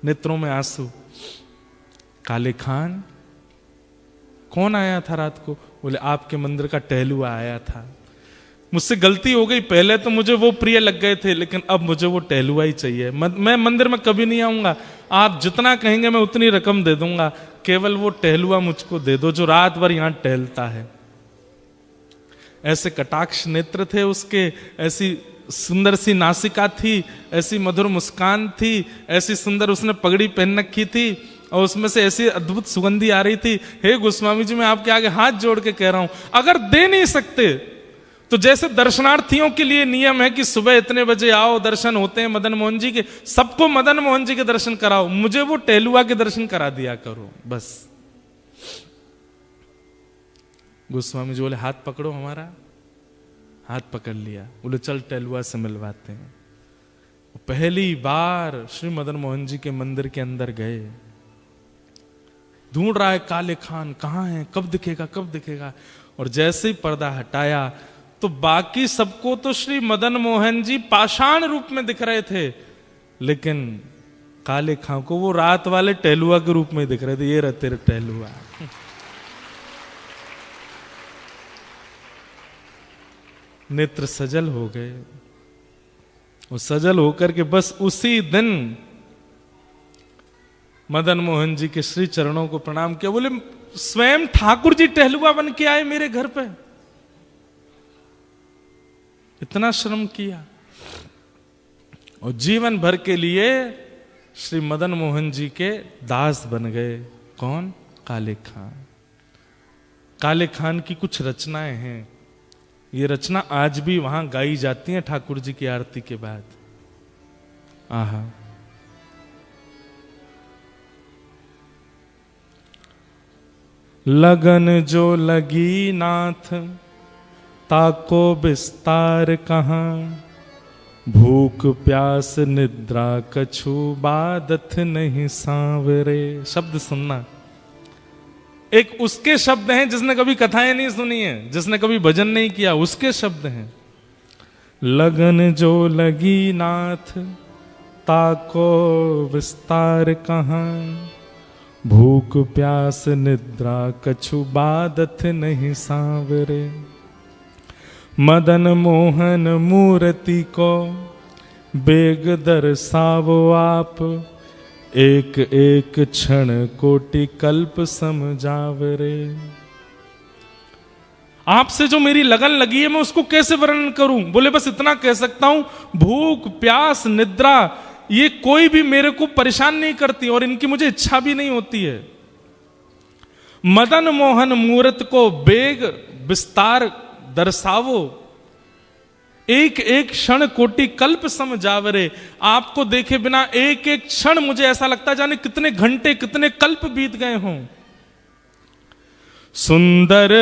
नेत्रों में आंसू। काले खान, कौन आया था रात को? बोले आपके मंदिर का टहलुआ आया था। मुझसे गलती हो गई, पहले तो मुझे वो प्रिय लग गए थे, लेकिन अब मुझे वो टहलुआ ही चाहिए। मैं मंदिर में कभी नहीं आऊंगा, आप जितना कहेंगे मैं उतनी रकम दे दूंगा, केवल वो टहलुआ मुझको दे दो जो रात भर यहां टहलता है। ऐसे कटाक्ष नेत्र थे उसके, ऐसी सुंदर सी नासिका थी, ऐसी मधुर मुस्कान थी, ऐसी सुंदर उसने पगड़ी पहन रखी थी और उसमें से ऐसी अद्भुत सुगंधी आ रही थी। हे गोस्वामी जी, मैं आपके आगे हाथ जोड़ के कह रहा हूं, अगर दे नहीं सकते तो जैसे दर्शनार्थियों के लिए नियम है कि सुबह इतने बजे आओ, दर्शन होते हैं मदन मोहन जी के, सबको मदन मोहन जी के दर्शन कराओ, मुझे वो टहलुआ के दर्शन करा दिया करो बस। गोस्वामी जी बोले हाथ पकड़ो हमारा। हाथ पकड़ लिया, बोले चल टहलुआ से मिलवाते हैं। पहली बार श्री मदन मोहन जी के मंदिर के अंदर गए, ढूंढ रहा है काले खान कहां है, कब दिखेगा कब दिखेगा। और जैसे ही पर्दा हटाया तो बाकी सबको तो श्री मदन मोहन जी पाषाण रूप में दिख रहे थे, लेकिन काले खां को वो रात वाले टहलुआ के रूप में दिख रहे थे। ये रहते रहे टहलुआ। नेत्र सजल हो गए, वो सजल होकर के बस उसी दिन मदन मोहन जी के श्री चरणों को प्रणाम किया। बोले स्वयं ठाकुर जी टहलुआ बन के आए मेरे घर पे, इतना श्रम किया। और जीवन भर के लिए श्री मदन मोहन जी के दास बन गए। कौन? काले खान। काले खान की कुछ रचनाएं हैं, ये रचना आज भी वहां गाई जाती हैं ठाकुर जी की आरती के बाद। आहा, लगन जो लगी नाथ ताको विस्तार कहां, भूख प्यास निद्रा कछु बादत नहीं सांवरे। शब्द सुनना, एक उसके शब्द हैं जिसने कभी कथाएं नहीं सुनी है, जिसने कभी भजन नहीं किया, उसके शब्द हैं। लगन जो लगी नाथ ताको विस्तार कहां, भूख प्यास निद्रा कछु बादत नहीं सांवरे। मदन मोहन मूर्ति को बेग दर्शावो आप, एक एक क्षण कोटि कल्प समझावरे। आपसे जो मेरी लगन लगी है मैं उसको कैसे वर्णन करूं? बोले बस इतना कह सकता हूं, भूख प्यास निद्रा ये कोई भी मेरे को परेशान नहीं करती और इनकी मुझे इच्छा भी नहीं होती है। मदन मोहन मूर्त को बेग विस्तार दर्शावो, एक एक क्षण कोटि कल्प समझावरे। आपको देखे बिना एक एक क्षण मुझे ऐसा लगता जाने कितने घंटे कितने कल्प बीत गए हों। सुंदर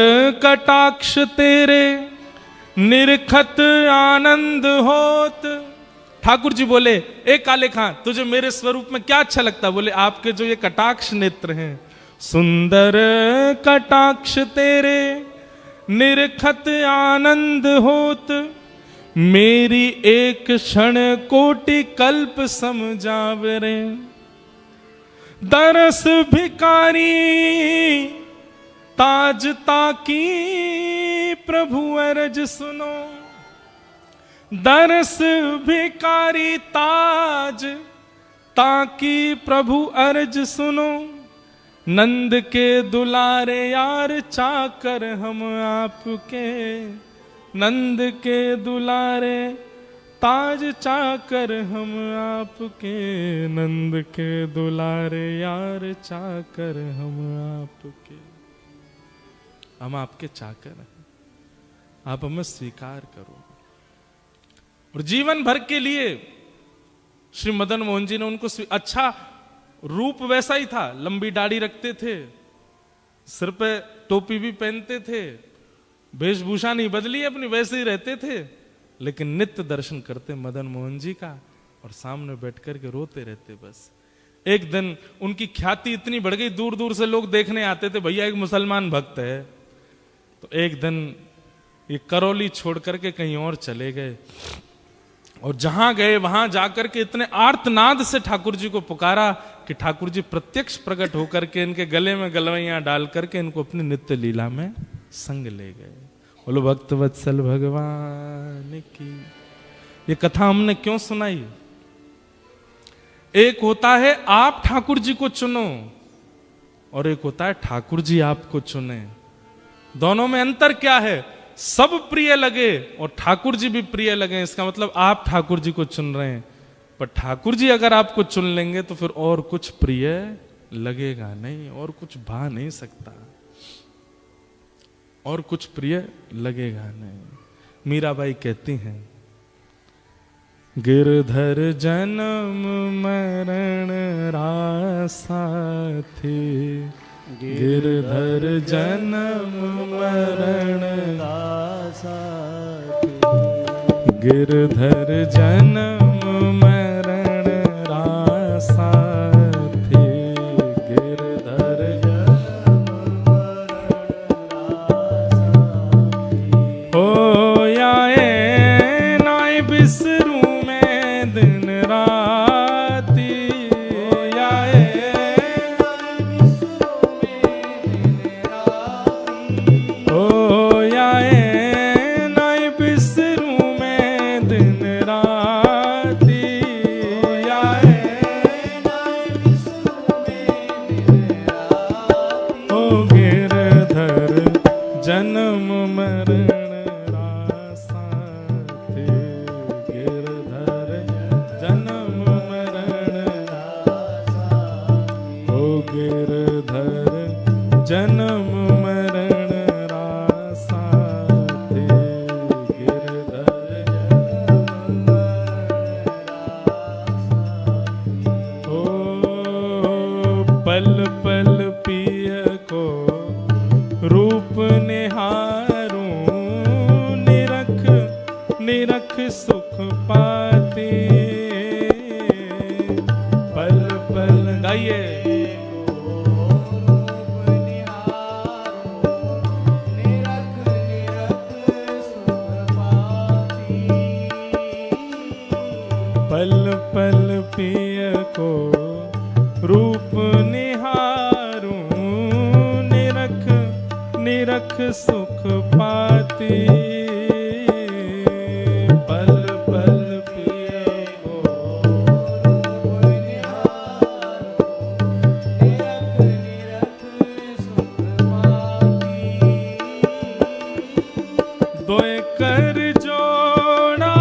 कटाक्ष तेरे निरखत आनंद होत। ठाकुर जी बोले ए काले खां, तुझे मेरे स्वरूप में क्या अच्छा लगता? बोले आपके जो ये कटाक्ष नेत्र हैं। सुंदर कटाक्ष तेरे निरखत आनंद होत, मेरी एक क्षण कोटि कल्प समझावरे। दरस भिकारी ताज ताकी प्रभु अरज सुनो। दरस भिकारी ताज ताकी प्रभु अर्ज सुनो। नंद के दुलारे यार चाकर हम आपके, नंद के दुलारे ताज चाकर हम आपके, नंद के दुलारे यार चाकर हम आपके। हम आपके चाकर हैं, आप हमें स्वीकार करो। और जीवन भर के लिए श्री मदन मोहन जी ने उनको अच्छा रूप वैसा ही था, लंबी दाढ़ी रखते थे, सिर पे टोपी भी पहनते थे, वेशभूषा नहीं बदली अपनी, वैसे ही रहते थे, लेकिन नित्य दर्शन करते मदन मोहन जी का और सामने बैठ कर के रोते रहते। बस एक दिन उनकी ख्याति इतनी बढ़ गई, दूर दूर से लोग देखने आते थे, भैया एक मुसलमान भक्त है। तो एक दिन ये करौली छोड़ करके कहीं और चले गए और जहां गए वहां जाकर के इतने आर्तनाद से ठाकुर जी को पुकारा कि ठाकुर जी प्रत्यक्ष प्रकट होकर के इनके गले में गलवैयां डाल करके इनको अपनी नित्य लीला में संग ले गए। बोलो भक्त वत्सल भगवान की। ये कथा हमने क्यों सुनाई? एक होता है आप ठाकुर जी को चुनो और एक होता है ठाकुर जी आपको चुने। दोनों में अंतर क्या है? सब प्रिय लगे और ठाकुर जी भी प्रिय लगे, इसका मतलब आप ठाकुर जी को चुन रहे हैं। पर ठाकुर जी अगर आपको चुन लेंगे तो फिर और कुछ प्रिय लगेगा नहीं, और कुछ भा नहीं सकता, और कुछ प्रिय लगेगा नहीं। मीराबाई कहती हैं, गिरधर जन्म मरण रासा थे, गिरधर जन्म मरण रासा थे, गिरधर जन्म मरण रासा थे, गिरधर जन्म मरण रासा थे। हो याए नाय बिसरू दिन राती, याए ओ याए नाय बिसरू में दिन राती, याए नाय बिसरू में दिन राती। ओ गिरधर जन्म मरण रासा थे, गिरधर जन्म मरण रासा थे, ओ गिरधर जन्म मरण रासा थे, गिरधर जन्म मरण रासा थे। ओ पल पल पिय को रूप निहारूं, निरख निरख सुख पाते, पल पल गाइए। पल पल पिय को रूप निहारूं, निरख निरख सुख पाती, पल पल पिय को रूप निहारूं, निरख निरख सुख पाती। दोए कर जोड़ा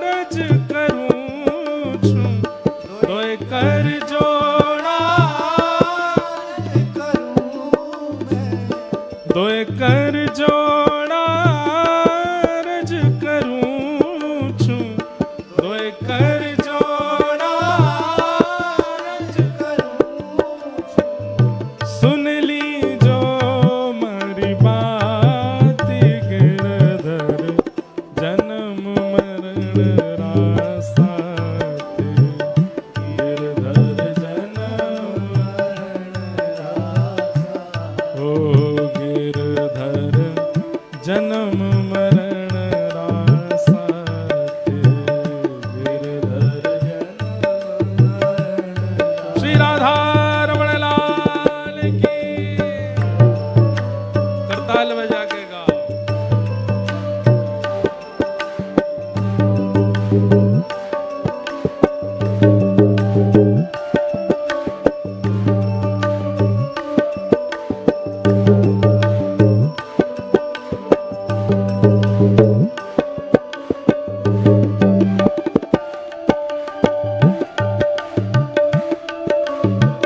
रज करूं छूं, दोए कर जोड़ा रज करूं मैं, दोए कर जोड़ा रज करूं छूं, दोए कर जोड़ा रज करूं छूं। सुन ली जो मरी बात, गिरधर जन्म मरण रासा थे, गिरधर जन्म मरण रासा। ओ गिरधर जन्म मरण रासा थे, गिरधर जन्म मरण रासा। श्री राधा रमण लाल की। करताल बजा के गाओ।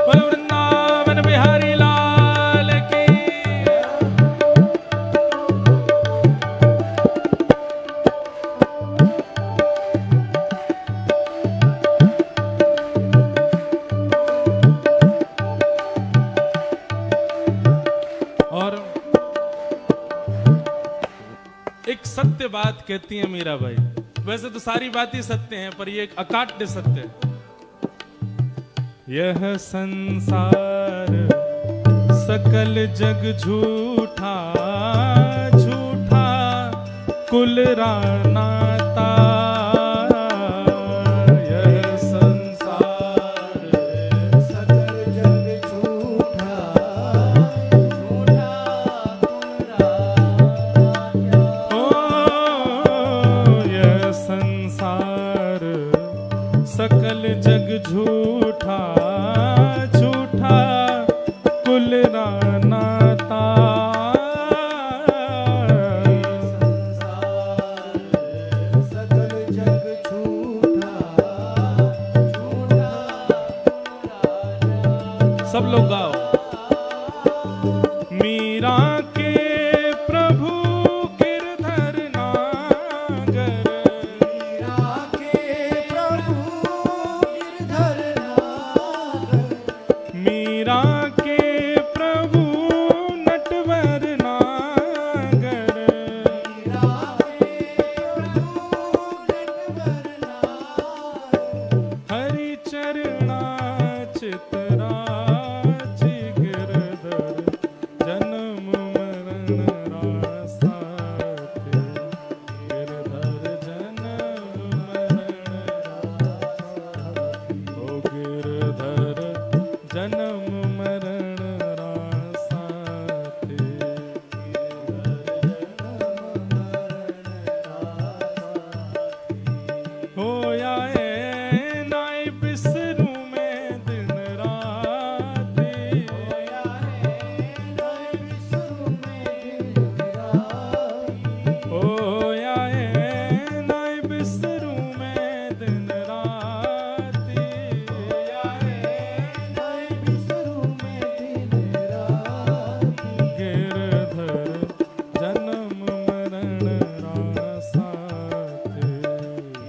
बोलो वृंदावन बिहारी लाल की। और एक सत्य बात कहती है मीराबाई, वैसे तो सारी बातें सत्य हैं पर ये एक अकाट्य सत्य है। यह संसार सकल जग झूठा, झूठा कुल रानाता झूठा झूठा कुल नाता। सब लोग गाओ। मीरा के प्रभु गिरधर नागर, मीरा के प्रभु गिरधर नागर, मीरा के प्रभु नटवर नागर, मीरा के प्रभु नटवर नागर, हरि चरणा चितराज गिरधर जन्म मरण रासात, गिरधर जन्म मरण रासात, ओ गिरधर जन्म मरण रासात, गिरधर जन्म मरण रासात। होया है नाय बिसरू में दिन रात, होया है नाय बिसरू में दिन रात, होया है नाय बिसरू में दिन रात, होया है नाय बिसरू में दिन रात, गिरधर जन्म मरण रासात,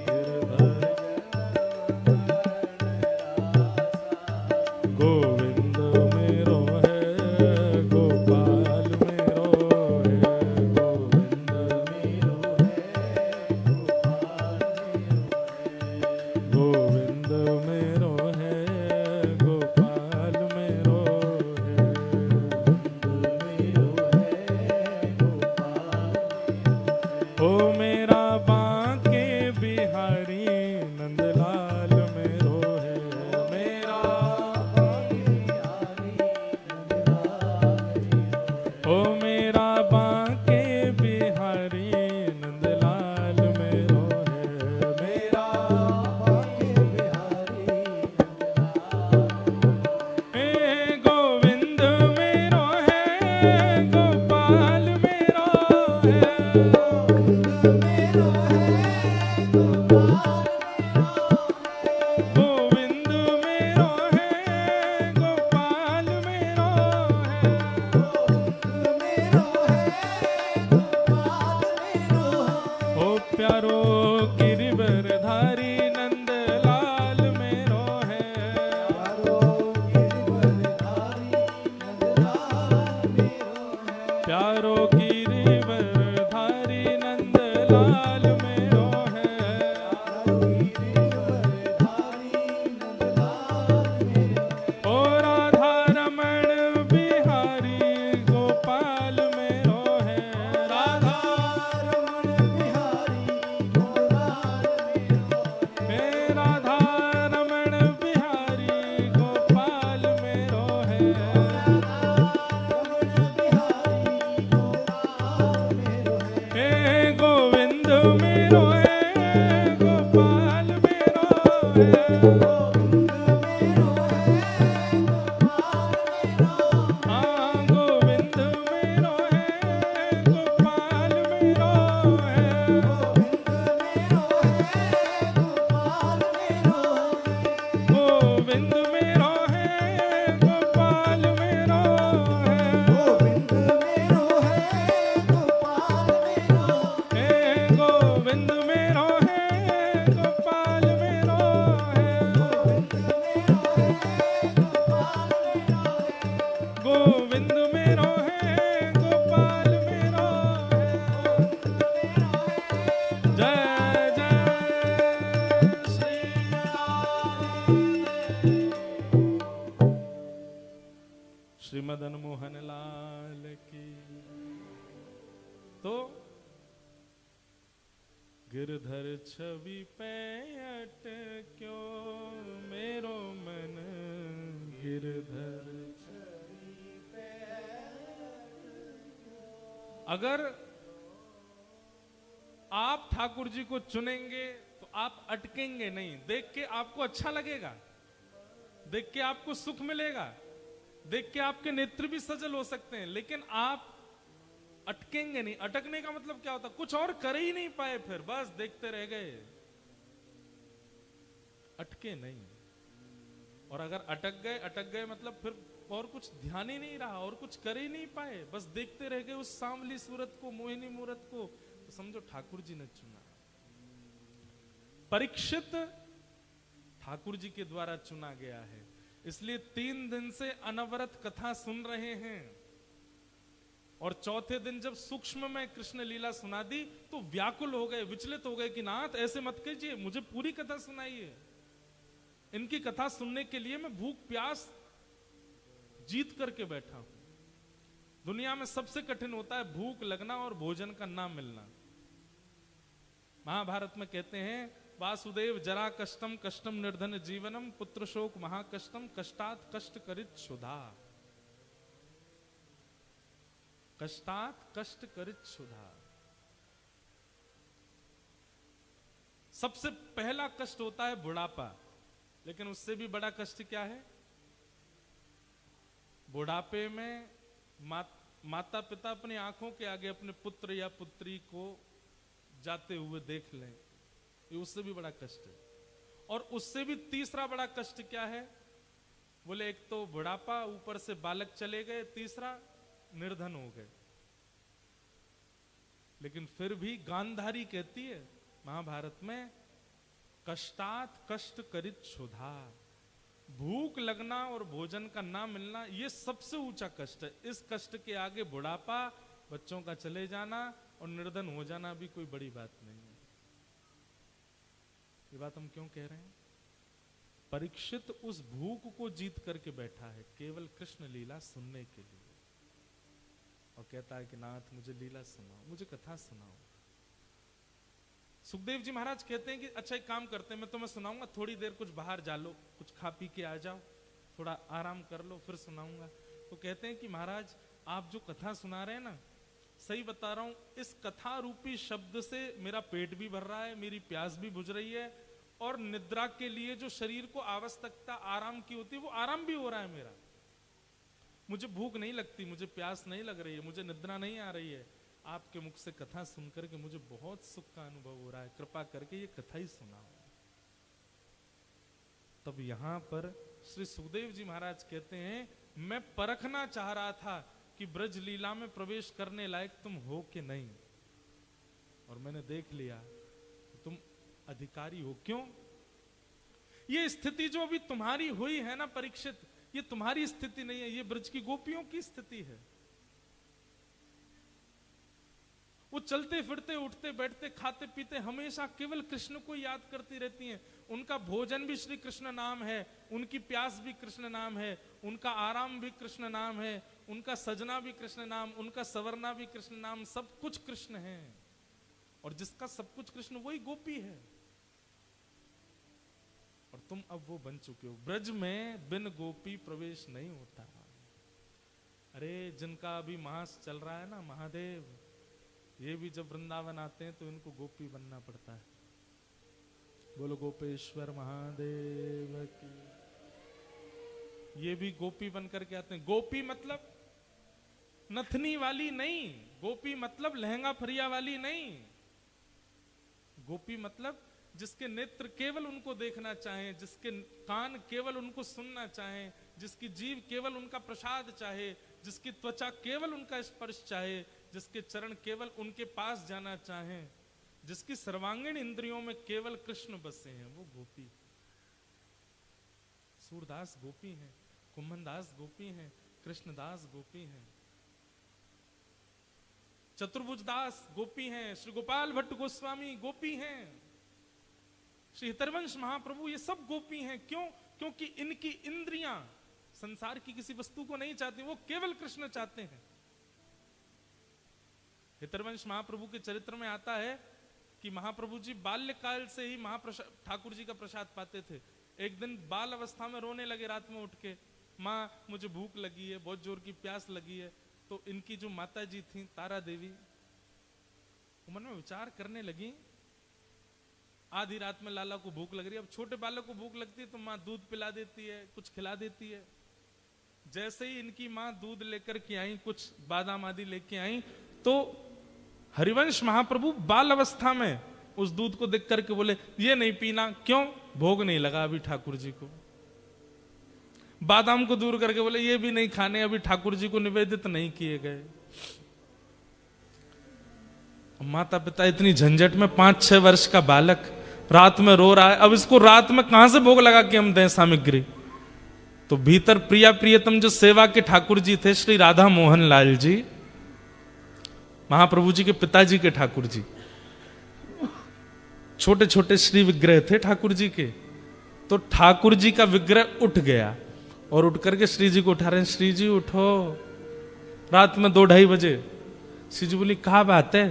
गिरधर गोविंद मेरो है गोपाल मेरो है, गोविंद मेरो है गोविंद मेरो है गोपाल मेरो है, ओ मेरा बांके बिहारी नंदलाल मेरो है, मेरा ओ मेरा बांके बिहारी नंदलाल मेरो है, मेरा हे गोविंद मेरो है गोपाल मेरो है, गोविंद मेरो है गोपाल मेरो है, ओ प्यारो गिरिवरधारी नंदलाल मेरो है, प्यारो गिरिवरधारी नंदलाल मेरो है, ओ राधा रमण बिहारी गोपाल मेरो है, राधा हे राधा रमण बिहारी गोपाल मेरो है, हे गोविंद मेरो है गोपाल मेरो है, हाँ गोविंद मेरो है गोपाल मेरो है, गोविंद मेरो है गोपाल मेरो है, हे गोविंद मेरो है गोपाल मेरो मदन मोहन लाल की। तो गिरधर छवि पे अटक्यो मेरो मन, गिरधर छवि पे। अगर आप ठाकुर जी को चुनेंगे तो आप अटकेंगे नहीं, देख के आपको अच्छा लगेगा। देख के आपको सुख मिलेगा, देख के आपके नेत्र भी सजल हो सकते हैं, लेकिन आप अटकेंगे नहीं। अटकने का मतलब क्या होता? कुछ और कर ही नहीं पाए, फिर बस देखते रह गए, अटके नहीं। और अगर अटक गए मतलब फिर और कुछ ध्यान ही नहीं रहा, और कुछ कर ही नहीं पाए, बस देखते रह गए उस सांवली सूरत को, मोहिनी मूरत को, तो समझो ठाकुर जी ने चुना। परीक्षित ठाकुर जी के द्वारा चुना गया है, इसलिए 3 दिन से अनवरत कथा सुन रहे हैं। और चौथे दिन जब सूक्ष्म में कृष्ण लीला सुना दी तो व्याकुल हो गए, विचलित हो गए कि नाथ ऐसे मत कीजिए, मुझे पूरी कथा सुनाइए। इनकी कथा सुनने के लिए मैं भूख प्यास जीत करके बैठा हूं। दुनिया में सबसे कठिन होता है भूख लगना और भोजन का ना मिलना। महाभारत में कहते हैं, वासुदेव जरा कष्टम कष्टम निर्धन जीवनम पुत्र शोक महाकष्टम कष्टात कष्ट करित क्षुधा। कष्टात कष्ट करित क्षुधा। सबसे पहला कष्ट होता है बुढ़ापा, लेकिन उससे भी बड़ा कष्ट क्या है? बुढ़ापे में माता पिता अपनी आंखों के आगे अपने पुत्र या पुत्री को जाते हुए देख लें, ये उससे भी बड़ा कष्ट है। और उससे भी तीसरा बड़ा कष्ट क्या है? बोले एक तो बुढ़ापा, ऊपर से बालक चले गए, तीसरा निर्धन हो गए। लेकिन फिर भी गांधारी कहती है महाभारत में, कष्टात कष्ट करित क्षुधा। भूख लगना और भोजन का ना मिलना ये सबसे ऊंचा कष्ट है। इस कष्ट के आगे बुढ़ापा, बच्चों का चले जाना और निर्धन हो जाना भी कोई बड़ी बात नहीं है। ये बात हम क्यों कह रहे हैं? परीक्षित उस भूख को जीत करके बैठा है केवल कृष्ण लीला सुनने के लिए, और कहता है कि नाथ मुझे लीला सुनाओ, मुझे कथा सुनाओ। सुखदेव जी महाराज कहते हैं कि अच्छा एक काम करते हैं, मैं तुम्हें सुनाऊंगा, थोड़ी देर कुछ बाहर जा लो, कुछ खा पी के आ जाओ, थोड़ा आराम कर लो, फिर सुनाऊंगा। तो कहते हैं कि महाराज आप जो कथा सुना रहे हैं ना, सही बता रहा हूं, इस कथा रूपी शब्द से मेरा पेट भी भर रहा है, मेरी प्यास भी बुझ रही है, और निद्रा के लिए जो शरीर को आवश्यकता आराम की होती है वो आराम भी हो रहा है मेरा। मुझे भूख नहीं लगती, मुझे प्यास नहीं लग रही है, मुझे निद्रा नहीं आ रही है। आपके मुख से कथा सुनकर के मुझे बहुत सुख का अनुभव हो रहा है, कृपा करके ये कथा ही सुनाओ। तब यहां पर श्री सुखदेव जी महाराज कहते हैं, मैं परखना चाह रहा था कि ब्रज लीला में प्रवेश करने लायक तुम हो कि नहीं, और मैंने देख लिया कि तुम अधिकारी हो। क्यों? ये स्थिति जो अभी तुम्हारी हुई है ना परीक्षित, ये तुम्हारी स्थिति नहीं है, ये ब्रज की गोपियों की स्थिति है। वो चलते फिरते उठते बैठते खाते पीते हमेशा केवल कृष्ण को याद करती रहती हैं। उनका भोजन भी श्री कृष्ण नाम है, उनकी प्यास भी कृष्ण नाम है, उनका आराम भी कृष्ण नाम है, उनका सजना भी कृष्ण नाम, उनका संवरना भी कृष्ण नाम, सब कुछ कृष्ण है। और जिसका सब कुछ कृष्ण वही गोपी है। और तुम अब वो बन चुके हो। ब्रज में बिन गोपी प्रवेश नहीं होता। अरे जिनका अभी मास चल रहा है ना, महादेव, ये भी जब वृंदावन आते हैं तो इनको गोपी बनना पड़ता है। बोलो गोपेश्वर महादेव की। ये भी गोपी बन करके आते हैं। गोपी मतलब नथनी वाली नहीं, गोपी मतलब लहंगा फरिया वाली नहीं। गोपी मतलब जिसके नेत्र केवल उनको देखना चाहें, जिसके कान केवल उनको सुनना चाहें, जिसकी जीभ केवल उनका प्रसाद चाहे, जिसकी त्वचा केवल उनका स्पर्श चाहे, जिसके चरण केवल उनके पास जाना चाहें, जिसकी सर्वांगीण इंद्रियों में केवल कृष्ण बसे हैं, वो गोपी। सूरदास गोपी हैं, कुम्भनदास गोपी हैं, कृष्णदास गोपी हैं, चतुर्भुजदास गोपी हैं, श्री गोपाल भट्ट गोस्वामी गोपी हैं, श्री हितरवंश महाप्रभु, ये सब गोपी हैं। क्यों? क्योंकि इनकी इंद्रियां संसार की किसी वस्तु को नहीं चाहती, वो केवल कृष्ण चाहते हैं। हितरवंश महाप्रभु के चरित्र में आता है कि महाप्रभु जी बाल्यकाल से ही महाप्रसाद ठाकुर जी का प्रसाद पाते थे। एक दिन बाल अवस्था में रोने लगे रात में उठ के, माँ मुझे भूख लगी है, बहुत जोर की प्यास लगी है। तो इनकी जो माता जी थी तारा देवी, वो मन में विचार करने लगी, आधी रात में लाला को भूख लग रही है। अब छोटे बालक को भूख लगती है तो माँ दूध पिला देती है, कुछ खिला देती है। जैसे ही इनकी माँ दूध लेकर के आई, कुछ बादाम आदि लेके आई, तो हरिवंश महाप्रभु बाल अवस्था में उस दूध को देख करके बोले ये नहीं पीना। क्यों? भोग नहीं लगा अभी ठाकुर जी को। बादाम को दूर करके बोले ये भी नहीं खाने, अभी ठाकुर जी को निवेदित नहीं किए गए। माता पिता इतनी झंझट में, 5-6 वर्ष का बालक रात में रो रहा है, अब इसको रात में कहां से भोग लगा के हम दें सामग्री? तो भीतर प्रिया प्रियतम जो सेवा के ठाकुर जी थे, श्री राधा मोहन लाल जी, महाप्रभु जी के पिताजी के ठाकुर जी, छोटे छोटे श्री विग्रह थे ठाकुर जी के। तो ठाकुर जी का विग्रह उठ गया और उठ करके श्री जी को उठा रहे हैं। श्री जी उठो, रात में 2-2:30 बजे। श्री जी बोली क्या बात है?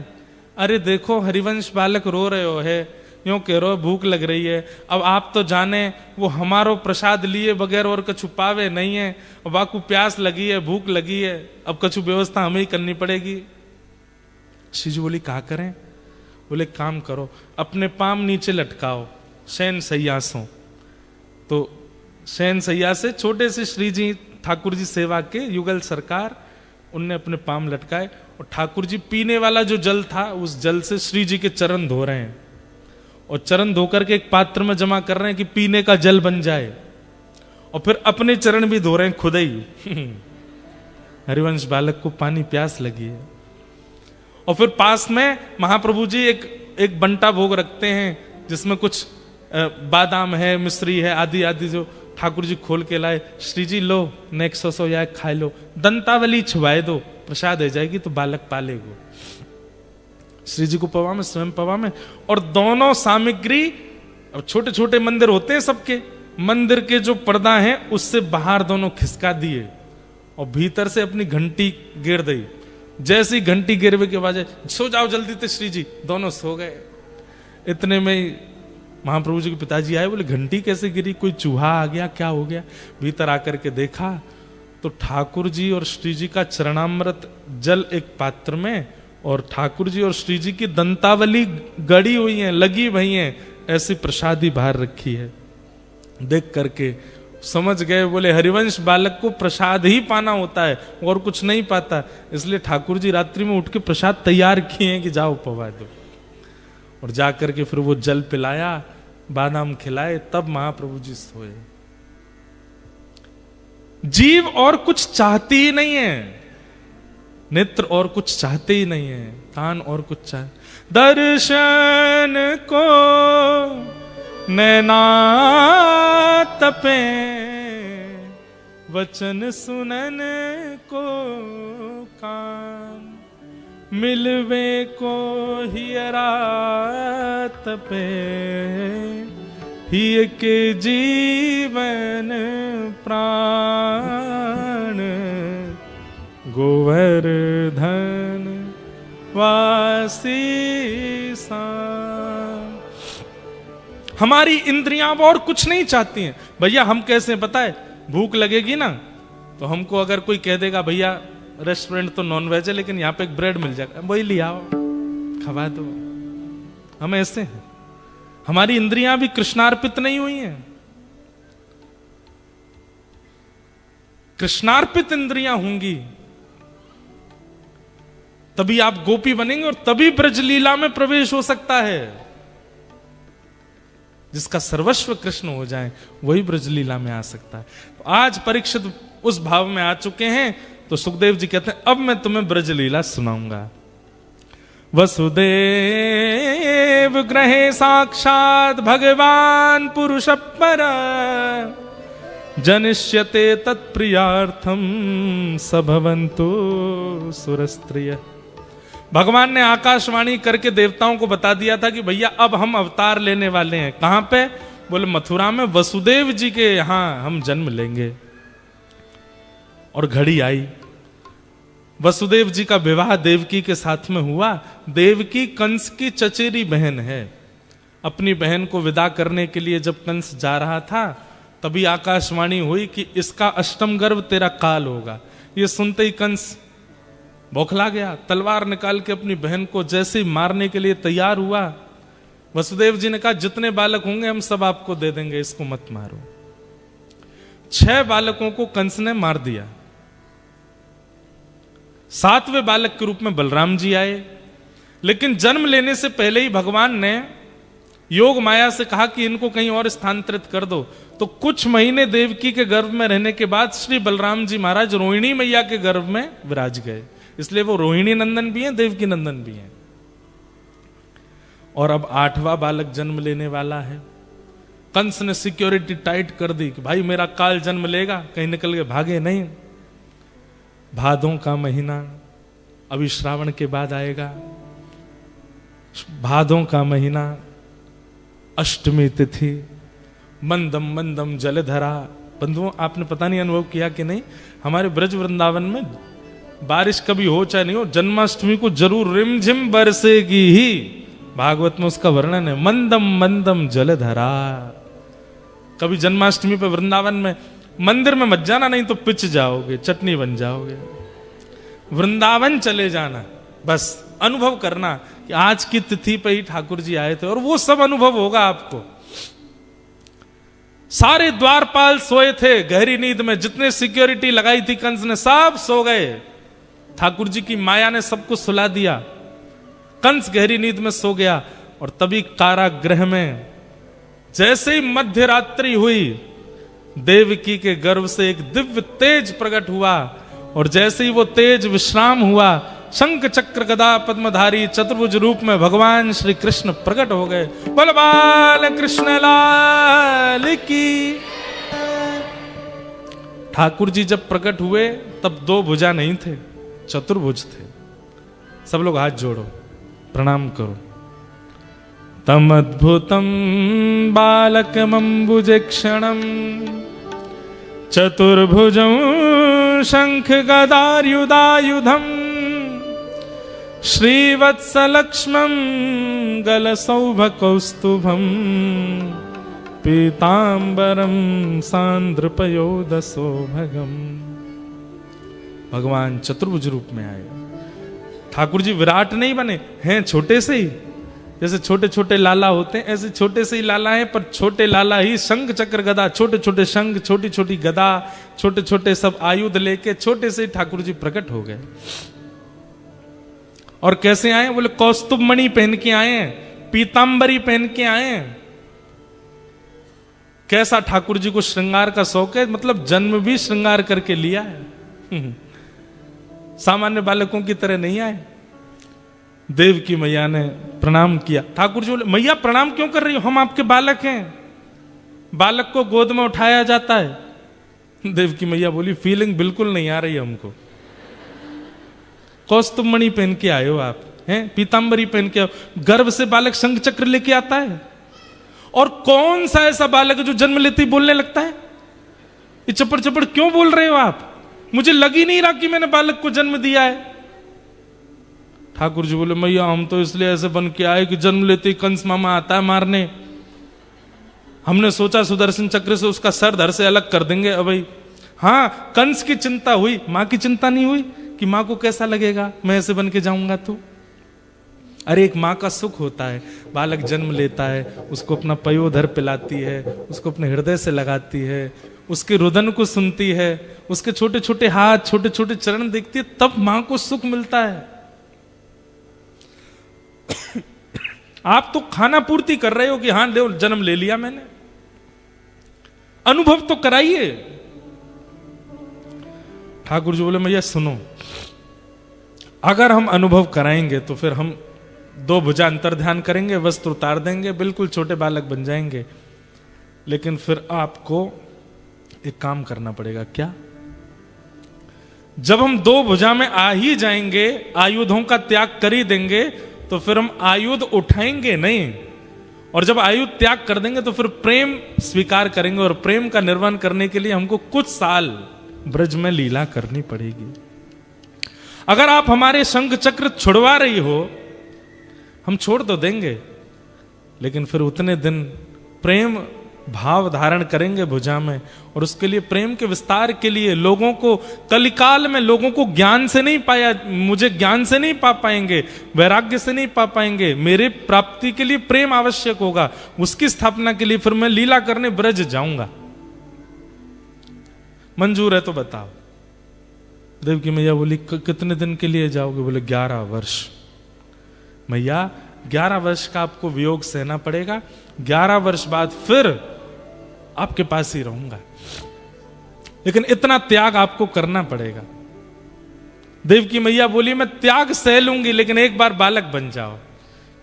अरे देखो हरिवंश बालक रो रहे हो है, यूं कह रहे हो भूख लग रही है। अब आप तो जाने वो हमारो प्रसाद लिए बगैर और कछु पावे नहीं है, वाकू प्यास लगी है, भूख लगी है, अब कछु व्यवस्था हमें ही करनी पड़ेगी। श्री जी बोली क्या करें? बोले काम करो, अपने पाम नीचे लटकाओ शयन सैया सो। तो शयन सैया से छोटे से श्री जी ठाकुर जी सेवा के युगल सरकार, उनने अपने पाम लटकाए और ठाकुर जी पीने वाला जो जल था उस जल से श्री जी के चरण धो रहे हैं और चरण धोकर के एक पात्र में जमा कर रहे हैं कि पीने का जल बन जाए, और फिर अपने चरण भी धो रहे हैं खुद ही। हरिवंश बालक को पानी प्यास लगी है। और फिर पास में महाप्रभु जी एक बंटा भोग रखते हैं जिसमें कुछ बादाम है, मिश्री है, आदि आदि जो ठाकुर जी खोल के लाए। श्री जी लो नेक्स्ट सो या खाए लो, दंतावली छुवाए दो, प्रसाद हो जाएगी तो बालक पालेगो। श्री जी को पवा में, स्वयं पवा में, और दोनों सामग्री, अब छोटे छोटे मंदिर होते हैं सबके, मंदिर के जो पर्दा है उससे बाहर दोनों खिसका दिए और भीतर से अपनी घंटी गिर दी। जैसी घंटी गिरवे के बाद सो जाओ जल्दी थे श्री जी, दोनों सो गए। इतने में महाप्रभु जी के पिताजी आए, बोले घंटी कैसे गिरी, कोई चूहा आ गया, क्या हो गया? भीतर आकर के देखा तो ठाकुर जी और श्री जी का चरणामृत जल एक पात्र में, और ठाकुर जी और श्री जी की दंतावली गड़ी हुई है, लगी हुई है, ऐसी प्रसादी बाहर रखी है। देख करके समझ गए, बोले हरिवंश बालक को प्रसाद ही पाना होता है और कुछ नहीं पाता, इसलिए ठाकुर जी रात्रि में उठ के प्रसाद तैयार किए हैं कि जाओ पवा दो। और जाकर के फिर वो जल पिलाया, बादाम खिलाए, तब महाप्रभु जी सोए। जीव और कुछ चाहती ही नहीं है, नेत्र और कुछ चाहते ही नहीं है, कान और कुछ चाहे, दर्शन को नैना तपे, वचन सुनन को कान, मिलवे को हियरा तपे, हिय के जीवन प्राण, गोवर्धन वासी सा। हमारी इंद्रियां और कुछ नहीं चाहती हैं। भैया हम कैसे, पता है, भूख लगेगी ना तो हमको अगर कोई कह देगा भैया रेस्टोरेंट तो नॉन वेज है लेकिन यहाँ पे एक ब्रेड मिल जाएगा, वही ले आओ खवा दो। हम ऐसे हैं, हमारी इंद्रियां भी कृष्णार्पित नहीं हुई हैं। कृष्णार्पित इंद्रियां होंगी तभी आप गोपी बनेंगे और तभी ब्रजलीला में प्रवेश हो सकता है। जिसका सर्वस्व कृष्ण हो जाए वही ब्रजलीला में आ सकता है। तो आज परीक्षित उस भाव में आ चुके हैं, तो सुखदेव जी कहते हैं अब मैं तुम्हें ब्रजलीला सुनाऊंगा। वसुदेव ग्रहे साक्षात भगवान पुरुष पर, जनिष्यते तत्प्रियार्थम सभवन्तु सुरस्त्रिय। भगवान ने आकाशवाणी करके देवताओं को बता दिया था कि भैया अब हम अवतार लेने वाले हैं। कहां पे? बोले मथुरा में वसुदेव जी के यहां हम जन्म लेंगे। और घड़ी आई, वसुदेव जी का विवाह देवकी के साथ में हुआ। देवकी कंस की चचेरी बहन है। अपनी बहन को विदा करने के लिए जब कंस जा रहा था तभी आकाशवाणी हुई कि इसका अष्टम गर्भ तेरा काल होगा। ये सुनते ही कंस बौखला गया, तलवार निकाल के अपनी बहन को जैसे ही मारने के लिए तैयार हुआ, वसुदेव जी ने कहा जितने बालक होंगे हम सब आपको दे देंगे, इसको मत मारो। 6 बालकों को कंस ने मार दिया। 7वें बालक के रूप में बलराम जी आए, लेकिन जन्म लेने से पहले ही भगवान ने योग माया से कहा कि इनको कहीं और स्थानांतरित कर दो। तो कुछ महीने देवकी के गर्भ में रहने के बाद श्री बलराम जी महाराज रोहिणी मैया के गर्भ में विराज गए, इसलिए वो रोहिणी नंदन भी हैं, देवकी नंदन भी हैं। और अब 8वां बालक जन्म लेने वाला है। कंस ने सिक्योरिटी टाइट कर दी कि भाई मेरा काल जन्म लेगा, कहीं निकल के भागे नहीं। भादों का महीना अभी श्रावण के बाद आएगा। भादों का महीना, अष्टमी तिथि, मंदम मंदम जलधरा। बंधुओं, आपने पता नहीं अनुभव किया कि नहीं, हमारे ब्रज वृंदावन में बारिश कभी हो चाहे नहीं हो, जन्माष्टमी को जरूर रिमझिम बरसेगी ही। भागवत में उसका वर्णन है, मंदम मंदम जलधरा। कभी जन्माष्टमी पे वृंदावन में मंदिर में मत जाना, नहीं तो पिच जाओगे, चटनी बन जाओगे। वृंदावन चले जाना, बस अनुभव करना कि आज की तिथि पे ही ठाकुर जी आए थे, और वो सब अनुभव होगा आपको। सारे द्वारपाल सोए थे गहरी नींद में, जितने सिक्योरिटी लगाई थी कंस ने सब सो गए। ठाकुर जी की माया ने सबको सुला दिया। कंस गहरी नींद में सो गया, और तभी कारागृह में जैसे ही मध्य रात्रि हुई, देवकी के गर्भ से एक दिव्य तेज प्रकट हुआ, और जैसे ही वो तेज विश्राम हुआ, शंख चक्र गदा पद्मधारी चतुर्भुज रूप में भगवान श्री कृष्ण प्रकट हो गए। बोल बाल कृष्ण लाल की। ठाकुर जी जब प्रकट हुए तब 2 भुजा नहीं थे, चतुर्भुज थे। सब लोग हाथ जोड़ो, प्रणाम करो। तम अद्भुतम बालकमंबुजे क्षणम चतुर्भुजं शंख गदायुधायुधम श्रीवत्सलक्ष्मं गलसौभकौस्तुभं पीतांबरम सांद्रपयोदसौभगम। भगवान चतुर्भुज रूप में आए। ठाकुर जी विराट नहीं बने हैं, छोटे से ही, जैसे छोटे छोटे लाला होते हैं ऐसे छोटे से ही लाला हैं, पर छोटे लाला ही शंख चक्र गदा, छोटे छोटे शंख, छोटी छोटी गदा, छोटे छोटे सब आयुध लेके छोटे से ही ठाकुर जी प्रकट हो गए। और कैसे आए? बोले कौस्तुभ मणि पहन के आए हैं, पीतांबरी पहन के आए हैं। कैसा ठाकुर जी को श्रृंगार का शौक है, मतलब जन्म भी श्रृंगार करके लिया है। सामान्य बालकों की तरह नहीं आए। देव की मैया ने प्रणाम किया। ठाकुर जी बोले मैया प्रणाम क्यों कर रही हो, हम आपके बालक हैं। बालक को गोद में उठाया जाता है। देव की मैया बोली फीलिंग बिल्कुल नहीं आ रही हमको। कौस्तुभ मणि पहन के आए हो आप, हैं पीतांबरी पहन के आओ। गर्भ से बालक शंख चक्र लेके आता है। और कौन सा ऐसा बालक है जो जन्म लेते ही बोलने लगता है? ये चपड़ चपड़ क्यों बोल रहे हो आप? मुझे लग ही नहीं रहा कि मैंने बालक को जन्म दिया है। ठाकुर जी बोले मैया हम तो इसलिए ऐसे बन के आए कि जन्म लेते ही कंस मामा आता है मारने। हमने सोचा सुदर्शन चक्र से उसका सर धड़ से अलग कर देंगे। अब भाई हाँ, कंस की चिंता हुई, मां की चिंता नहीं हुई कि मां को कैसा लगेगा मैं ऐसे बन के जाऊंगा तो। अरे एक मां का सुख होता है, बालक जन्म लेता है, उसको अपना पयोधर पिलाती है, उसको अपने हृदय से लगाती है, उसके रुदन को सुनती है, उसके छोटे छोटे हाथ, छोटे छोटे चरण देखती है, तब मां को सुख मिलता है। आप तो खाना पूर्ति कर रहे हो कि हाँ ले जन्म ले लिया मैंने। अनुभव तो कराइए। ठाकुर जी बोले मैया सुनो, अगर हम अनुभव कराएंगे तो फिर हम 2 भुजा अंतर ध्यान करेंगे, वस्त्र उतार देंगे, बिल्कुल छोटे बालक बन जाएंगे। लेकिन फिर आपको एक काम करना पड़ेगा। क्या? जब हम 2 भुजा में आ ही जाएंगे, आयुधों का त्याग कर ही देंगे, तो फिर हम आयुध उठाएंगे नहीं। और जब आयुध त्याग कर देंगे तो फिर प्रेम स्वीकार करेंगे, और प्रेम का निर्वहन करने के लिए हमको कुछ साल ब्रज में लीला करनी पड़ेगी। अगर आप हमारे शंख चक्र छुड़वा रही हो, हम छोड़ तो देंगे, लेकिन फिर उतने दिन प्रेम भाव धारण करेंगे भुजा में, और उसके लिए प्रेम के विस्तार के लिए लोगों को, कलिकाल में लोगों को ज्ञान से नहीं पाया, मुझे ज्ञान से नहीं पा पाएंगे, वैराग्य से नहीं पा पाएंगे, मेरे प्राप्ति के लिए प्रेम आवश्यक होगा। उसकी स्थापना के लिए फिर मैं लीला करने ब्रज जाऊंगा। मंजूर है तो बताओ। देवकी मैया बोली कितने दिन के लिए जाओगे? बोले 11 वर्ष। मैया 11 वर्ष का आपको वियोग सहना पड़ेगा, 11 वर्ष बाद फिर आपके पास ही रहूंगा, लेकिन इतना त्याग आपको करना पड़ेगा। देवकी मैया बोली मैं त्याग सह लूंगी, लेकिन एक बार बालक बन जाओ।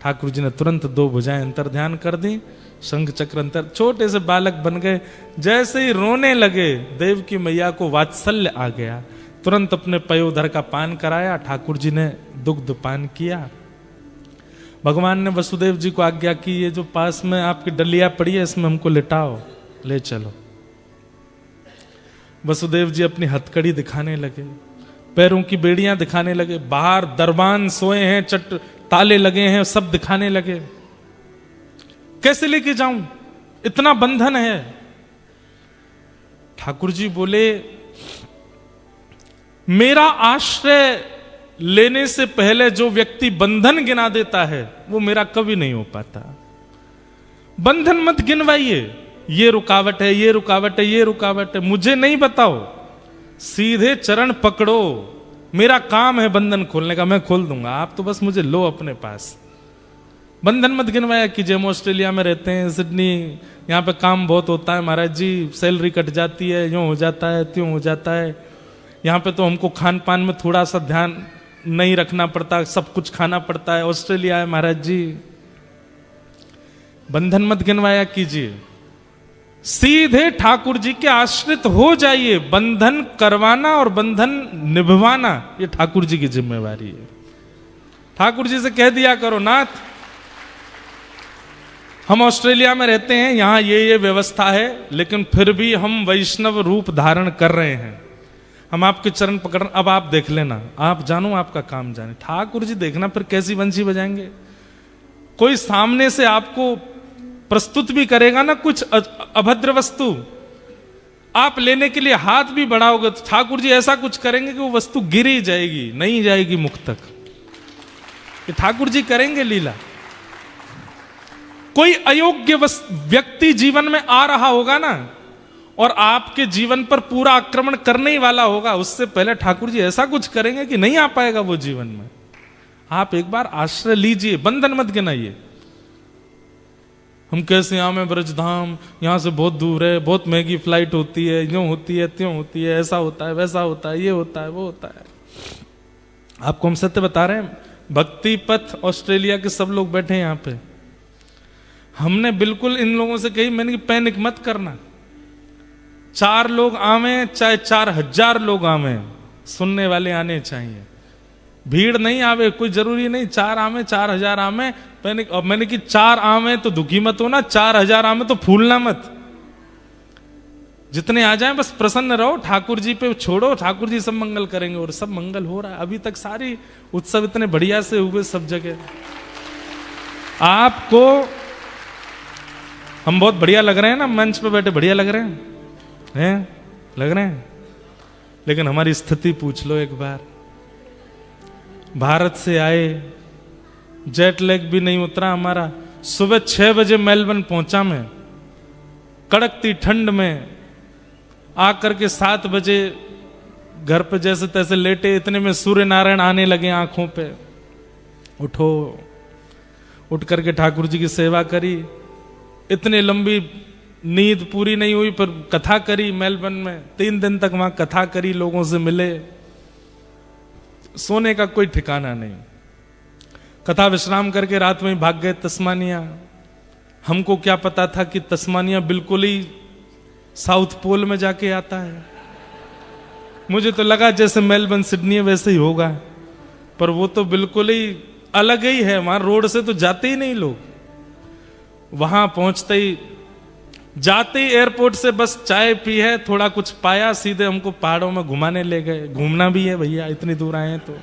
ठाकुर जी ने तुरंत 2 भुजाएं अंतर ध्यान कर दी, शंख चक्र अंतर, छोटे से बालक बन गए। जैसे ही रोने लगे, देवकी मैया को वात्सल्य आ गया, तुरंत अपने पयोधर का पान कराया। ठाकुर जी ने दुग्ध पान किया। भगवान ने वसुदेव जी को आज्ञा की, ये जो पास में आपकी डलिया पड़ी है इसमें हमको लिटाओ, ले चलो। वसुदेव जी अपनी हथकड़ी दिखाने लगे, पैरों की बेड़ियां दिखाने लगे, बाहर दरबान सोए हैं, ताले लगे हैं, सब दिखाने लगे। कैसे लेके जाऊं, इतना बंधन है। ठाकुर जी बोले मेरा आश्रय लेने से पहले जो व्यक्ति बंधन गिना देता है वो मेरा कभी नहीं हो पाता। बंधन मत गिनवाइए, ये रुकावट है, ये रुकावट है, ये रुकावट है, मुझे नहीं बताओ, सीधे चरण पकड़ो। मेरा काम है बंधन खोलने का, मैं खोल दूंगा, आप तो बस मुझे लो अपने पास। बंधन मत गिनवाया कीजिए। हम ऑस्ट्रेलिया में रहते हैं, सिडनी, यहाँ पे काम बहुत होता है महाराज जी, सैलरी कट जाती है, यूं हो जाता है, त्यों हो जाता है। यहाँ पे तो हमको खान पान में थोड़ा सा ध्यान नहीं रखना पड़ता, सब कुछ खाना पड़ता है। ऑस्ट्रेलिया है महाराज जी। बंधन मत गिनवाया कीजिए, सीधे ठाकुर जी के आश्रित हो जाइए। बंधन करवाना और बंधन निभवाना ये ठाकुर जी की जिम्मेवारी है। ठाकुर जी से कह दिया करो, नाथ हम ऑस्ट्रेलिया में रहते हैं, यहां ये व्यवस्था है, लेकिन फिर भी हम वैष्णव रूप धारण कर रहे हैं, हम आपके चरण पकड़, अब आप देख लेना, आप जानो, आपका काम जाने। ठाकुर जी देखना फिर कैसी बंसी बजाएंगे। कोई सामने से आपको प्रस्तुत भी करेगा ना कुछ अभद्र वस्तु, आप लेने के लिए हाथ भी बढ़ाओगे तो ठाकुर जी ऐसा कुछ करेंगे कि वो वस्तु गिर ही जाएगी, नहीं जाएगी मुख तक। ये ठाकुर जी करेंगे लीला। कोई अयोग्य व्यक्ति जीवन में आ रहा होगा ना, और आपके जीवन पर पूरा आक्रमण करने ही वाला होगा, उससे पहले ठाकुर जी ऐसा कुछ करेंगे कि नहीं आ पाएगा वो जीवन में। आप एक बार आश्रय लीजिए, बंधन मत गिनाइए। हम कैसे आवे ब्रजधाम, यहां से बहुत दूर है, बहुत महंगी फ्लाइट होती है, यूं होती है, त्यों होती है, ऐसा होता है, वैसा होता है, ये होता है, वो होता है। आपको हम सत्य बता रहे हैं, भक्ति पथ ऑस्ट्रेलिया के सब लोग बैठे हैं यहां पे। हमने बिल्कुल इन लोगों से कही, मैंने कि पैनिक मत करना, 4 लोग आवे चाहे 4000 लोग आवे, सुनने वाले आने चाहिए। भीड़ नहीं आवे, कोई जरूरी नहीं 4 आवे 4000 आवे। मैंने कि 4 आवे तो दुखी मत होना, 4000 आवे तो फूलना मत। जितने आ जाएं बस प्रसन्न रहो, ठाकुर जी पे छोड़ो, ठाकुर जी सब मंगल करेंगे। और सब मंगल हो रहा है अभी तक, सारी उत्सव इतने बढ़िया से हुए सब जगह। आपको हम बहुत बढ़िया लग रहे हैं ना, मंच पे बैठे बढ़िया लग रहे हैं, लग रहे हैं, लेकिन हमारी स्थिति पूछ लो एक बार। भारत से आए, जेट लैग भी नहीं उतरा हमारा, सुबह 6 बजे मेलबर्न पहुंचा मैं, कड़कती ठंड में आकर के 7 बजे घर पे जैसे तैसे लेटे, इतने में सूर्य नारायण आने लगे आंखों पे। उठो, उठ करके ठाकुर जी की सेवा करी। इतनी लंबी नींद पूरी नहीं हुई, पर कथा करी मेलबर्न में, 3 दिन तक वहां कथा करी, लोगों से मिले, सोने का कोई ठिकाना नहीं। कथा विश्राम करके रात में भाग गए तस्मानिया। हमको क्या पता था कि तस्मानिया बिल्कुल ही साउथ पोल में जाके आता है। मुझे तो लगा जैसे मेलबर्न सिडनी वैसे ही होगा, पर वो तो बिल्कुल ही अलग ही है। वहां रोड से तो जाते ही नहीं लोग। वहां पहुंचते ही, जाते ही एयरपोर्ट से बस चाय पी है, थोड़ा कुछ पाया, सीधे हमको पहाड़ों में घुमाने ले गए। घूमना भी है भैया, इतनी दूर आए हैं तो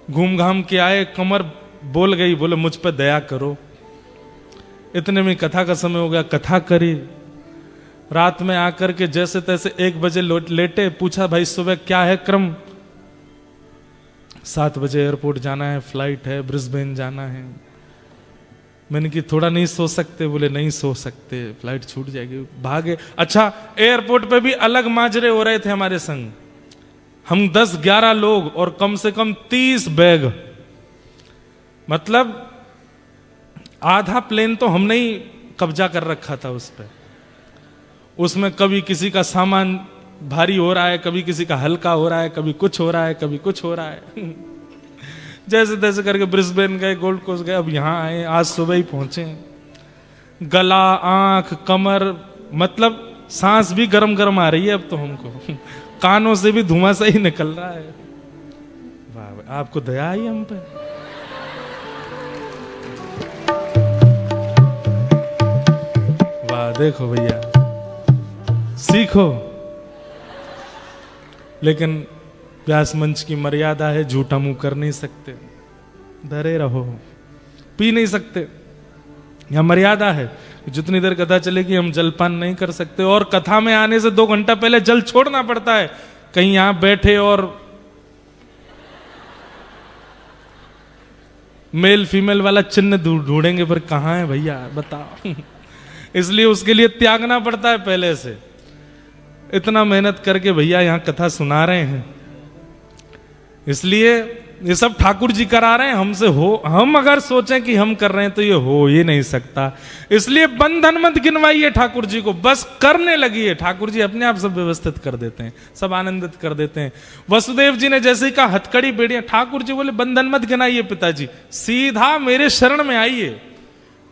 घूम घाम के आए। कमर बोल गई, बोले मुझ पे दया करो। इतने में कथा का समय हो गया, कथा करी। रात में आकर के जैसे तैसे 1 बजे लेटे, पूछा भाई सुबह क्या है क्रम। 7 बजे एयरपोर्ट जाना है, फ्लाइट है, ब्रिस्बेन जाना है। मैंने कि थोड़ा नहीं सो सकते? बोले नहीं सो सकते, फ्लाइट छूट जाएगी। भागे। अच्छा, एयरपोर्ट पे भी अलग माजरे हो रहे थे हमारे संग। हम 10-11 लोग और कम से कम 30 बैग, मतलब आधा प्लेन तो हमने ही कब्जा कर रखा था उस पे। उसमें कभी किसी का सामान भारी हो रहा है, कभी किसी का हल्का हो रहा है, कभी कुछ हो रहा है, कभी कुछ हो रहा है। जैसे तैसे करके ब्रिस्बेन गए, गोल्ड कोस्ट गए, अब यहां आए, आज सुबह ही पहुंचे। गला, आंख, कमर, मतलब सांस भी गरम गरम आ रही है अब तो हमको। कानों से भी धुआं सा ही निकल रहा है। वाह, आपको दया आई हम पे। वाह, देखो भैया, सीखो। लेकिन व्यास मंच की मर्यादा है, झूठा मुंह कर नहीं सकते, धरे रहो। पी नहीं सकते, यह मर्यादा है। जितनी देर कथा चलेगी हम जलपान नहीं कर सकते, और कथा में आने से 2 घंटा पहले जल छोड़ना पड़ता है। कहीं यहां बैठे और मेल फीमेल वाला चिन्ह ढूंढेंगे, पर कहां है भैया बताओ। इसलिए उसके लिए त्यागना पड़ता है पहले से। इतना मेहनत करके भैया यहां कथा सुना रहे हैं, इसलिए ये सब ठाकुर जी करा रहे हैं हमसे। हो, हम अगर सोचें कि हम कर रहे हैं तो ये हो ही नहीं सकता। इसलिए बंधन मत गिनवाइए ठाकुर जी को, बस करने लगिए। ठाकुर जी अपने आप सब व्यवस्थित कर देते हैं, सब आनंदित कर देते हैं। वसुदेव जी ने जैसे कहा हथकड़ी बेड़ियां, ठाकुर जी बोले बंधन मत गिनाइए पिताजी, सीधा मेरे शरण में आइए।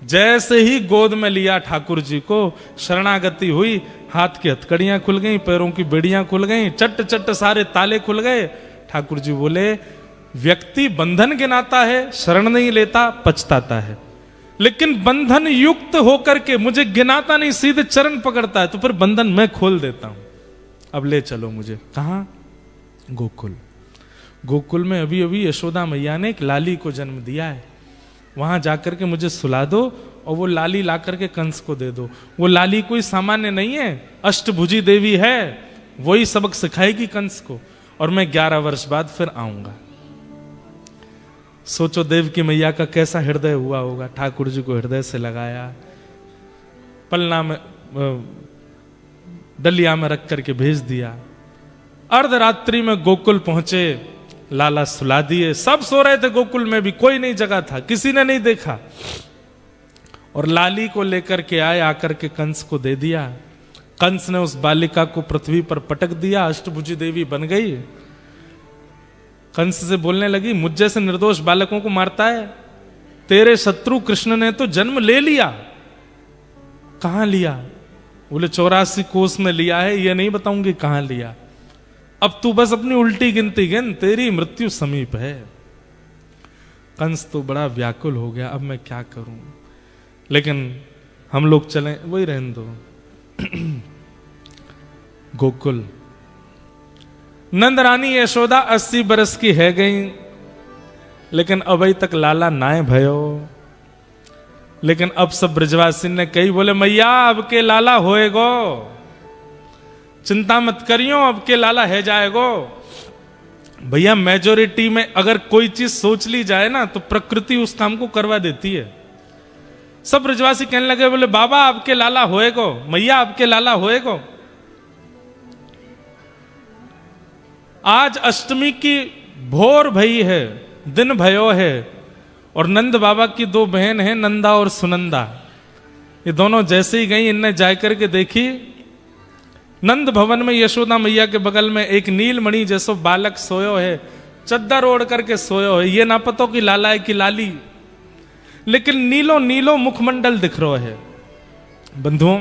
जैसे ही गोद में लिया ठाकुर जी को, शरणागति हुई, हाथ की हथकड़ियां खुल गई, पैरों की बेड़ियां खुल गई, चट चट सारे ताले खुल गए। ठाकुर जी बोले व्यक्ति बंधन गिनाता है, शरण नहीं लेता, पछताता है। लेकिन बंधन युक्त होकर के मुझे गिनाता नहीं, सीधे चरण पकड़ता है, तो फिर बंधन मैं खोल देता हूं। अब ले चलो मुझे। कहां? गोकुल। गोकुल में अभी अभी यशोदा मैया ने एक लाली को जन्म दिया है। वहां जाकर के मुझे सुला दो और वो लाली ला करके कंस को दे दो। वो लाली कोई सामान्य नहीं है, अष्टभुजी देवी है, वही सबक सिखाएगी कंस को। और मैं 11 वर्ष बाद फिर आऊंगा। सोचो देव की मैया का कैसा हृदय हुआ होगा। ठाकुर जी को हृदय से लगाया, पलना में डलिया में रख करके भेज दिया। अर्धरात्रि में गोकुल पहुंचे, लाला सुला दिए। सब सो रहे थे गोकुल में भी, कोई नहीं जगा था, किसी ने नहीं देखा। और लाली को लेकर के आए, आकर के कंस को दे दिया। कंस ने उस बालिका को पृथ्वी पर पटक दिया, अष्टभुजी देवी बन गई। कंस से बोलने लगी मुझ जैसे निर्दोष बालकों को मारता है? तेरे शत्रु कृष्ण ने तो जन्म ले लिया। कहां लिया? बोले 84 कोस में लिया है, ये नहीं बताऊंगी कहां लिया। अब तू बस अपनी उल्टी गिनती गिन, तेरी मृत्यु समीप है। कंस तो बड़ा व्याकुल हो गया, अब मैं क्या करूं। लेकिन हम लोग चले, वही रहने दो। गोकुल, नंद रानी यशोदा 80 बरस की है गई, लेकिन अभी तक लाला नाय भयो। लेकिन अब सब ब्रजवासी ने कही, बोले मैया अब के लाला होएगो, चिंता मत करियो, अब के लाला है जाएगो। भैया मेजोरिटी में अगर कोई चीज सोच ली जाए ना, तो प्रकृति उस काम को करवा देती है। सब ब्रजवासी कहने लगे, बोले बाबा आपके लाला होएगो, मैया आपके लाला होएगो। आज अष्टमी की भोर भई है, दिन भयो है, और नंद बाबा की 2 बहन हैं, नंदा और सुनंदा। ये दोनों जैसे ही गई, इनने जाकर के देखी नंद भवन में यशोदा मैया के बगल में एक नीलमणि जैसो बालक सोयो है, चद्दर ओढ़ करके सोयो है। ये ना पतो कि लाला है कि लाली, लेकिन नीलो नीलो मुखमंडल दिख रहा है। बंधुओं,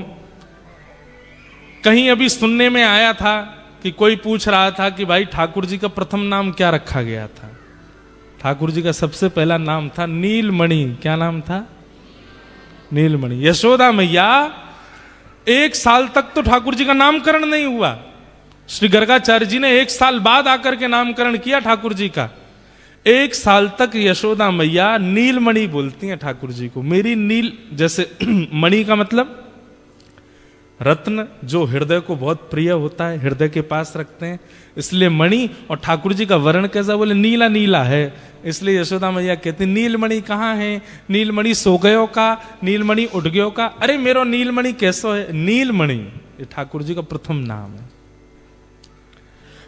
कहीं अभी सुनने में आया था कि कोई पूछ रहा था कि भाई ठाकुर जी का प्रथम नाम क्या रखा गया था। ठाकुर जी का सबसे पहला नाम था नीलमणि। क्या नाम था? नीलमणि। यशोदा मैया 1 साल तक तो ठाकुर जी का नामकरण नहीं हुआ। श्री गर्गाचार्य जी ने 1 साल बाद आकर के नामकरण किया ठाकुर जी का। 1 साल तक यशोदा मैया नीलमणि बोलती हैं ठाकुर जी को। मेरी नील, जैसे मणि का मतलब रत्न, जो हृदय को बहुत प्रिय होता है, हृदय के पास रखते हैं, इसलिए मणि। और ठाकुर जी का वर्ण कैसा, बोले नीला नीला है, इसलिए यशोदा मैया कहती नीलमणि कहाँ है, नीलमणि सो गयो का, नीलमणि उठ गयो का। अरे मेरो नीलमणि कैसो है, नीलमणि ये ठाकुर जी का प्रथम नाम है।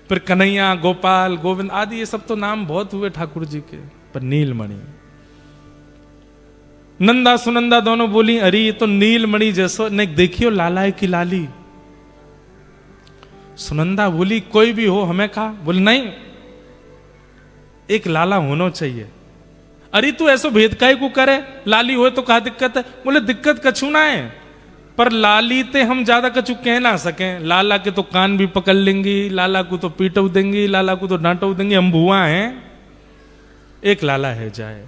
फिर कन्हैया, गोपाल, गोविंद आदि ये सब तो नाम बहुत हुए ठाकुर जी के, पर नीलमणि। नंदा सुनंदा दोनों बोली अरे ये तो नीलमणि जैसो, नहीं देखियो लाला है कि लाली। सुनंदा बोली कोई भी हो, हमें कहा, बोले नहीं एक लाला होना चाहिए। अरे तू ऐसो भेद काहे को करे, लाली हो तो कहा दिक्कत है। बोले दिक्कत कछु ना है, पर लाली ते हम ज्यादा कछु कह ना सके। लाला के तो कान भी पकड़ लेंगी, लाला को तो पीटो देंगी, लाला को तो डांटो देंगी, हम भुआ हैं, एक लाला है जाए।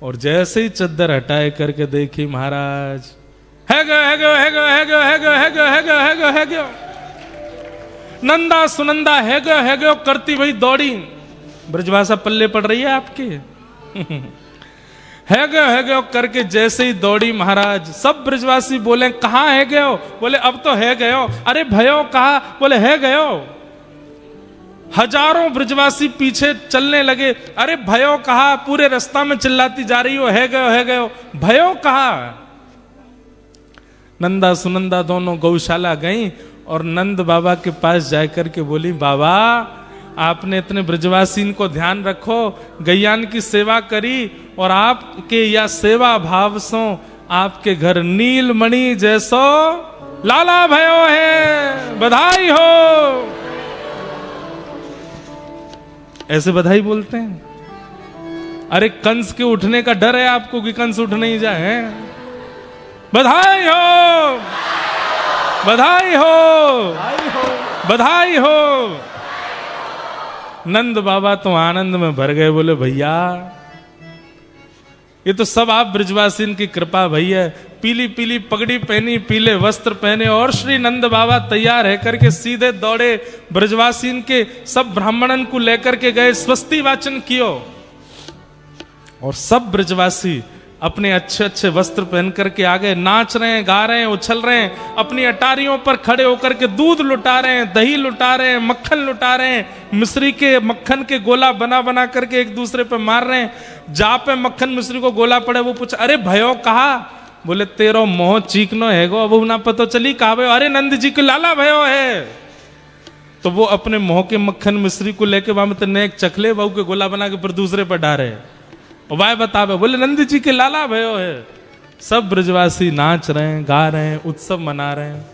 और जैसे ही चद्दर हटाए करके देखी महाराज, है गो है गो है गो है गो है गो है गो है गो है गो है गो। नंदा सुनंदा है गो करती भाई दौड़ी। ब्रजभाषा पल्ले पड़ रही है आपके। है गो करके जैसे ही दौड़ी महाराज, सब ब्रजवासी बोले कहाँ है गयो, बोले अब तो है गयो। अरे भयो कहा, बोले है गयो। हजारों ब्रजवासी पीछे चलने लगे, अरे भयो कहा, पूरे रास्ता में चिल्लाती जा रही हो है गयो, भयो कहा। नंदा सुनंदा दोनों गौशाला गई और नंद बाबा के पास जाकर के बोली बाबा आपने इतने ब्रजवासी को ध्यान रखो, गैयान की सेवा करी और आपके या सेवा भाव सो आपके घर नीलमणि जैसो लाला भयो है, बधाई हो। ऐसे बधाई बोलते हैं। अरे कंस के उठने का डर है आपको कि कंस उठ नहीं जाए। बधाई हो, बधाई हो, बधाई हो। नंद बाबा तो आनंद में भर गए, बोले भैया ये तो सब आप ब्रजवासी की कृपा भैया। पीली पीली पगड़ी पहनी, पीले वस्त्र पहने और श्री नंद बाबा तैयार है करके सीधे दौड़े ब्रजवासी के सब ब्राह्मणन को लेकर के गए, स्वस्ति वाचन कियो। और सब ब्रजवासी अपने अच्छे अच्छे वस्त्र पहन करके आ गए, नाच रहे हैं, गा रहे हैं, उछल रहे हैं, अपनी अटारियों पर खड़े होकर के दूध लुटा रहे हैं, दही लुटा रहे हैं, मक्खन लुटा रहे हैं, मिश्री के मक्खन के गोला बना बना करके एक दूसरे पे मार रहे हैं। जा पे मक्खन मिश्री को गोला पड़े वो पूछा अरे भयो कहा, बोले तेरो मोह चीकनो है गो, अब ना पता चली कहा भयो, अरे नंद जी के लाला भयो है। तो वो अपने मोह के मक्खन मिश्री को लेके वहां एक चखले बहू के गोला बना के फिर दूसरे पर डारे, वाय बतावे, बोले नंद जी के लाला भयो है। सब ब्रजवासी नाच रहे हैं, गा रहे हैं, उत्सव मना रहे हैं।